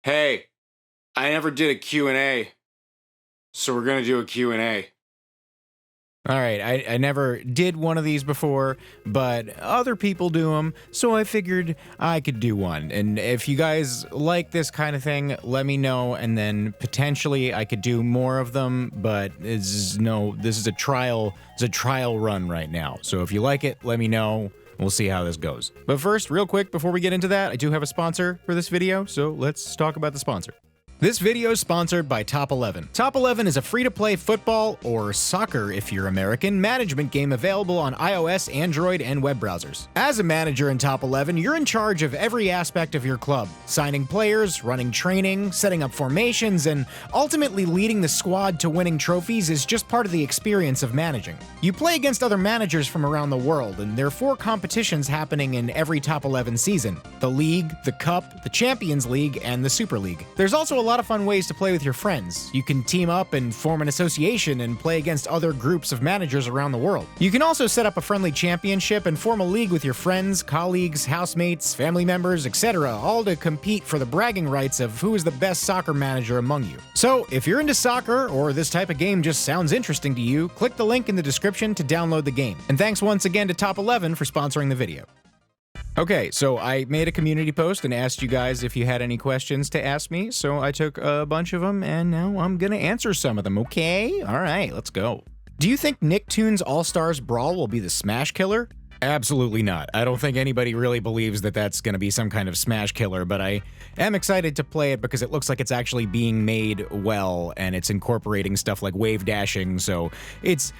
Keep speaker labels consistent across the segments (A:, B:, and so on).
A: Hey, I never did a Q&A, so we're gonna do a Q&A.
B: All right, I never did one of these before, but other people do them, so I figured I could do one. And if you guys like this kind of thing, let me know, and then potentially I could do more of them, but this is a trial run right now. So if you like it, let me know. We'll see how this goes. But first, real quick, before we get into that, I do have a sponsor for this video, so let's talk about the sponsor. This video is sponsored by Top 11. Top 11 is a free-to-play football, or soccer if you're American, management game available on iOS, Android, and web browsers. As a manager in Top 11, you're in charge of every aspect of your club, signing players, running training, setting up formations, and ultimately leading the squad to winning trophies is just part of the experience of managing. You play against other managers from around the world, and there are 4 competitions happening in every Top 11 season: the League, the Cup, the Champions League, and the Super League. There's also a lot of fun ways to play with your friends. You can team up and form an association and play against other groups of managers around the world. You can also set up a friendly championship and form a league with your friends, colleagues, housemates, family members, etc., all to compete for the bragging rights of who is the best soccer manager among you. So, if you're into soccer or this type of game just sounds interesting to you, click the link in the description to download the game. And thanks once again to Top 11 for sponsoring the video. Okay, so I made a community post and asked you guys if you had any questions to ask me, so I took a bunch of them, and now I'm gonna answer some of them, okay? Alright, let's go. Do you think Nicktoons All-Stars Brawl will be the Smash Killer? Absolutely not. I don't think anybody really believes that that's gonna be some kind of Smash Killer, but I am excited to play it because it looks like it's actually being made well, and it's incorporating stuff like wave dashing, so it's...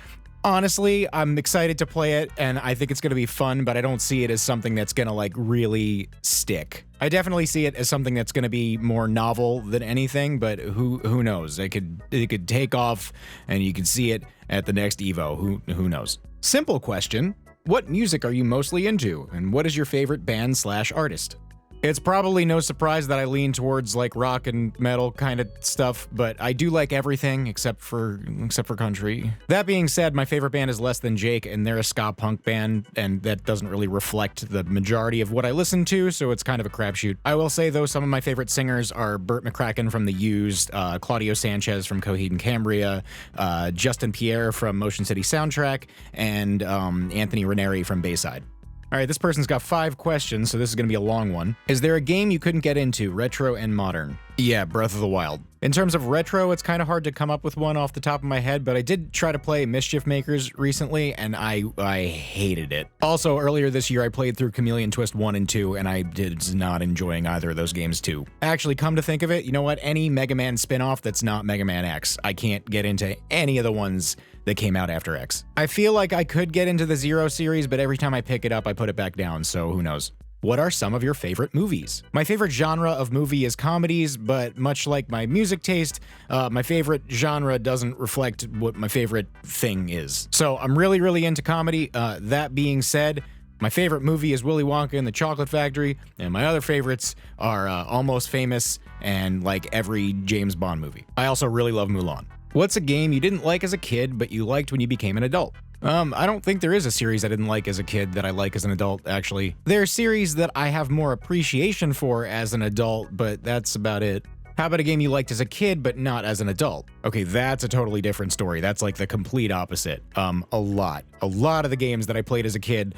B: Honestly, I'm excited to play it, and I think it's going to be fun, but I don't see it as something that's going to, like, really stick. I definitely see it as something that's going to be more novel than anything, but who knows? It could take off, and you could see it at the next Evo. Who knows? Simple question. What music are you mostly into, and what is your favorite band/artist? It's probably no surprise that I lean towards like rock and metal kind of stuff, but I do like everything except for country. That being said, my favorite band is Less Than Jake, and they're a ska punk band, and that doesn't really reflect the majority of what I listen to, so it's kind of a crapshoot. I will say though, some of my favorite singers are Burt McCracken from The Used, Claudio Sanchez from Coheed and Cambria, Justin Pierre from Motion City Soundtrack, and Anthony Ranieri from Bayside. All right, this person's got 5 questions, so this is going to be a long one. Is there a game you couldn't get into, retro and modern? Yeah, Breath of the Wild. In terms of retro, it's kind of hard to come up with one off the top of my head, but I did try to play Mischief Makers recently, and I hated it. Also, earlier this year, I played through Chameleon Twist 1 and 2, and I did not enjoying either of those games too. Actually, come to think of it, you know what? Any Mega Man spin-off that's not Mega Man X, I can't get into any of the ones that came out after X. I feel like I could get into the Zero series, but every time I pick it up, I put it back down, so who knows. What are some of your favorite movies? My favorite genre of movie is comedies, but much like my music taste, my favorite genre doesn't reflect what my favorite thing is. So I'm really into comedy. That being said, my favorite movie is Willy Wonka and the Chocolate Factory, and my other favorites are Almost Famous and like every James Bond movie. I also really love Mulan. What's a game you didn't like as a kid, but you liked when you became an adult? I don't think there is a series I didn't like as a kid that I like as an adult, actually. There are series that I have more appreciation for as an adult, but that's about it. How about a game you liked as a kid, but not as an adult? Okay, that's a totally different story. That's like the complete opposite. A lot of the games that I played as a kid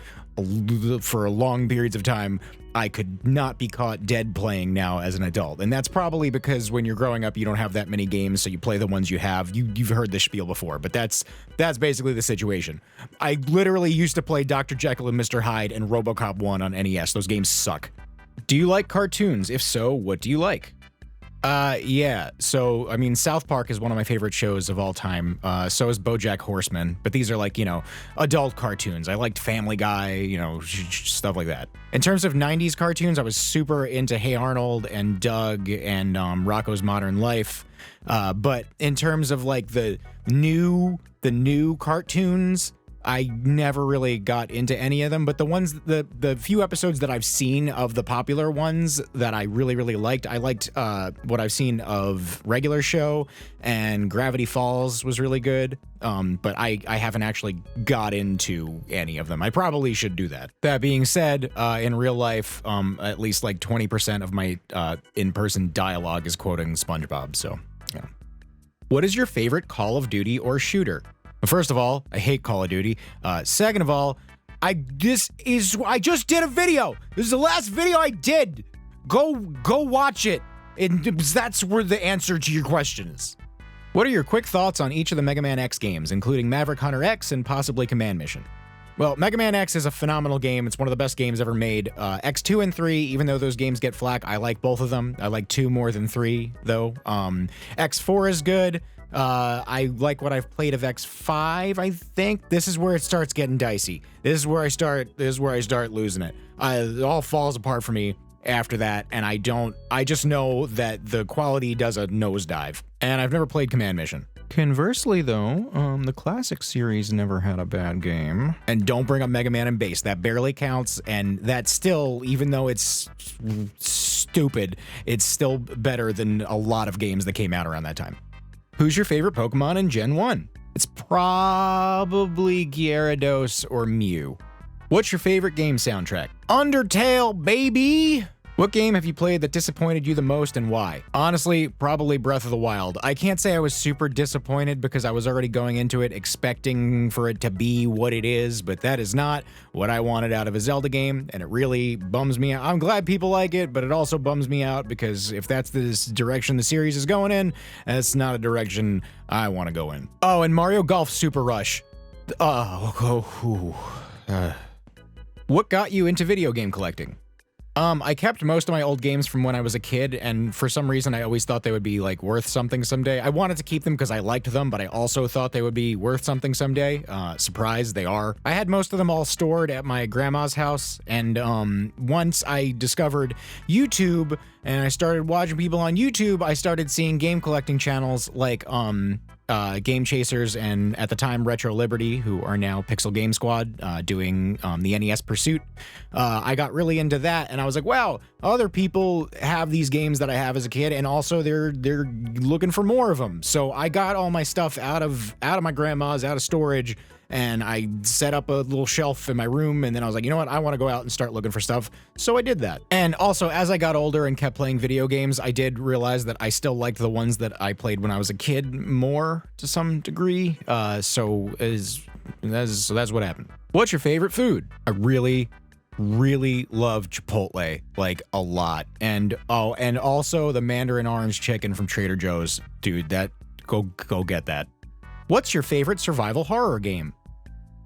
B: for long periods of time, I could not be caught dead playing now as an adult. And that's probably because when you're growing up, you don't have that many games, so you play the ones you have. You've heard this spiel before, but that's basically the situation. I literally used to play Dr. Jekyll and Mr. Hyde and RoboCop 1 on NES. Those games suck. Do you like cartoons? If so, what do you like? Yeah, so, I mean, South Park is one of my favorite shows of all time, so is BoJack Horseman, but these are like, you know, adult cartoons. I liked Family Guy, you know, stuff like that. In terms of 90s cartoons, I was super into Hey Arnold and Doug and Rocko's Modern Life, but in terms of like the new cartoons, I never really got into any of them, but the few episodes that I've seen of the popular ones that I really liked, I liked what I've seen of Regular Show, and Gravity Falls was really good. But I haven't actually got into any of them. I probably should do that. That being said, in real life, at least like 20% of my in-person dialogue is quoting SpongeBob, so yeah. What is your favorite Call of Duty or shooter? First of all, I hate Call of Duty. Second of all, I just did a video. This is the last video I did. Go watch it. And that's where the answer to your question is. What are your quick thoughts on each of the Mega Man X games, including Maverick Hunter X and possibly Command Mission? Well, Mega Man X is a phenomenal game. It's one of the best games ever made. X2 and 3, even though those games get flack, I like both of them. I like 2 more than 3, though. X4 is good. I like what I've played of X5, I think. This is where it starts getting dicey. This is where I start losing it. It all falls apart for me after that, and I just know that the quality does a nosedive. And I've never played Command Mission. Conversely, though, the classic series never had a bad game. And don't bring up Mega Man and Bass. That barely counts, and that still, even though it's stupid, it's still better than a lot of games that came out around that time. Who's your favorite Pokemon in Gen 1? It's probably Gyarados or Mew. What's your favorite game soundtrack? Undertale, baby! What game have you played that disappointed you the most and why? Honestly, probably Breath of the Wild. I can't say I was super disappointed because I was already going into it expecting for it to be what it is, but that is not what I wanted out of a Zelda game, and it really bums me out. I'm glad people like it, but it also bums me out because if that's the direction the series is going in, that's not a direction I want to go in. Oh, and Mario Golf Super Rush. What got you into video game collecting? I kept most of my old games from when I was a kid, and for some reason I always thought they would be like worth something someday. I wanted to keep them because I liked them, but I also thought they would be worth something someday. Surprise, they are. I had most of them all stored at my grandma's house, and once I discovered YouTube and I started watching people on YouTube, I started seeing game collecting channels like Game Chasers and at the time Retro Liberty, who are now Pixel Game Squad, doing the NES Pursuit. I got really into that, and I was like, wow, other people have these games that I have as a kid, and also they're looking for more of them. So I got all my stuff out of my grandma's, out of storage, and I set up a little shelf in my room, and then I was like, you know what, I want to go out and start looking for stuff. So I did that. And also, as I got older and kept playing video games, I did realize that I still liked the ones that I played when I was a kid more to some degree. So that's what happened. What's your favorite food? I really love Chipotle, like a lot. And also the Mandarin Orange Chicken from Trader Joe's. Dude, go get that. What's your favorite survival horror game?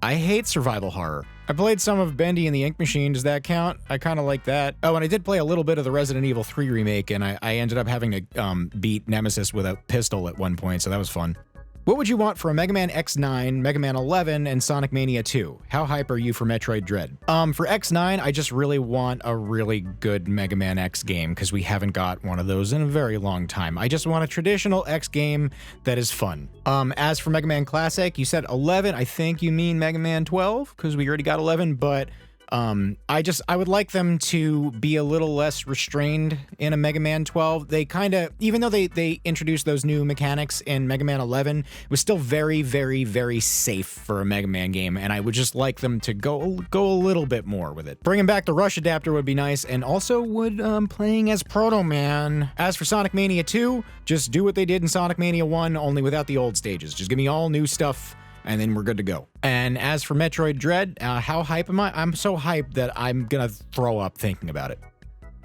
B: I hate survival horror. I played some of Bendy and the Ink Machine. Does that count? I kind of like that. Oh, and I did play a little bit of the Resident Evil 3 remake, and I ended up having to beat Nemesis with a pistol at one point, so that was fun. What would you want for a Mega Man X9, Mega Man 11, and Sonic Mania 2? How hype are you for Metroid Dread? For X9, I just really want a really good Mega Man X game, because we haven't got one of those in a very long time. I just want a traditional X game that is fun. As for Mega Man Classic, you said 11. I think you mean Mega Man 12, because we already got 11, but I would like them to be a little less restrained in a Mega Man 12. They kind of, even though they introduced those new mechanics in Mega Man 11, it was still very, very, very safe for a Mega Man game, and I would just like them to go a little bit more with it. Bringing back the Rush adapter would be nice, and also would playing as Proto Man. As for Sonic Mania 2, just do what they did in Sonic Mania 1, only without the old stages. Just give me all new stuff, and then we're good to go. And as for Metroid Dread, how hype am I? I'm so hyped that I'm gonna throw up thinking about it.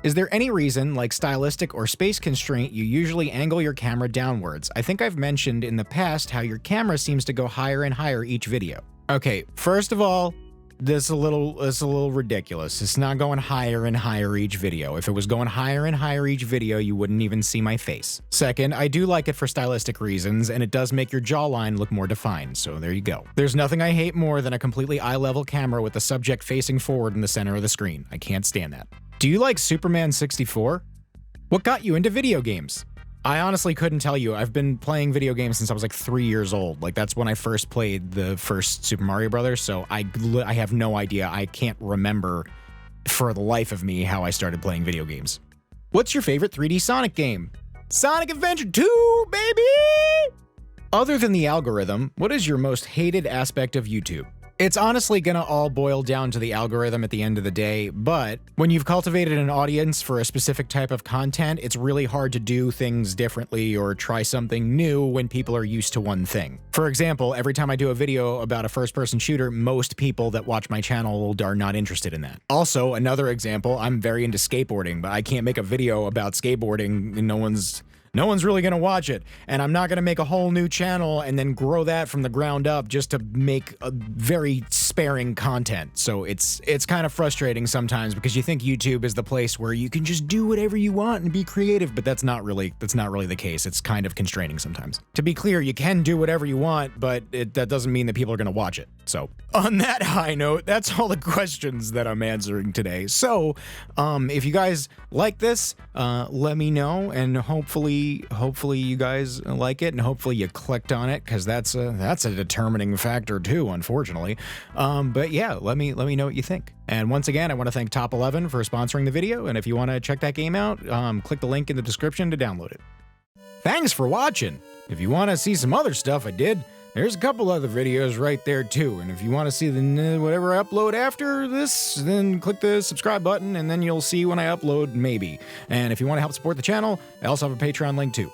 B: Is there any reason, like stylistic or space constraint, you usually angle your camera downwards? I think I've mentioned in the past how your camera seems to go higher and higher each video. Okay, first of all, this is a little ridiculous. It's not going higher and higher each video. If it was going higher and higher each video, you wouldn't even see my face. Second, I do like it for stylistic reasons, and it does make your jawline look more defined, so there you go. There's nothing I hate more than a completely eye-level camera with the subject facing forward in the center of the screen. I can't stand that. Do you like Superman 64? What got you into video games? I honestly couldn't tell you. I've been playing video games since I was like 3 years old. Like, that's when I first played the first Super Mario Brothers, so I have no idea. I can't remember for the life of me how I started playing video games. What's your favorite 3D Sonic game? Sonic Adventure 2, baby! Other than the algorithm, what is your most hated aspect of YouTube? It's honestly gonna all boil down to the algorithm at the end of the day, but when you've cultivated an audience for a specific type of content, it's really hard to do things differently or try something new when people are used to one thing. For example, every time I do a video about a first-person shooter, most people that watch my channel are not interested in that. Also, another example, I'm very into skateboarding, but I can't make a video about skateboarding and no one's really gonna watch it, and I'm not gonna make a whole new channel and then grow that from the ground up just to make a very sparing content. So it's kind of frustrating sometimes because you think YouTube is the place where you can just do whatever you want and be creative, but that's not really the case. It's kind of constraining sometimes. To be clear, you can do whatever you want, but that doesn't mean that people are gonna watch it. So on that high note, that's all the questions that I'm answering today. So if you guys like this, let me know, and hopefully you guys like it, and hopefully you clicked on it, because that's a determining factor too, unfortunately. But yeah, let me know what you think. And once again, I want to thank Top 11 for sponsoring the video, and if you want to check that game out, click the link in the description to download it. Thanks for watching. If you want to see some other stuff I did, there's a couple other videos right there too, and if you want to see whatever I upload after this, then click the subscribe button, and then you'll see when I upload, maybe. And if you want to help support the channel, I also have a Patreon link too.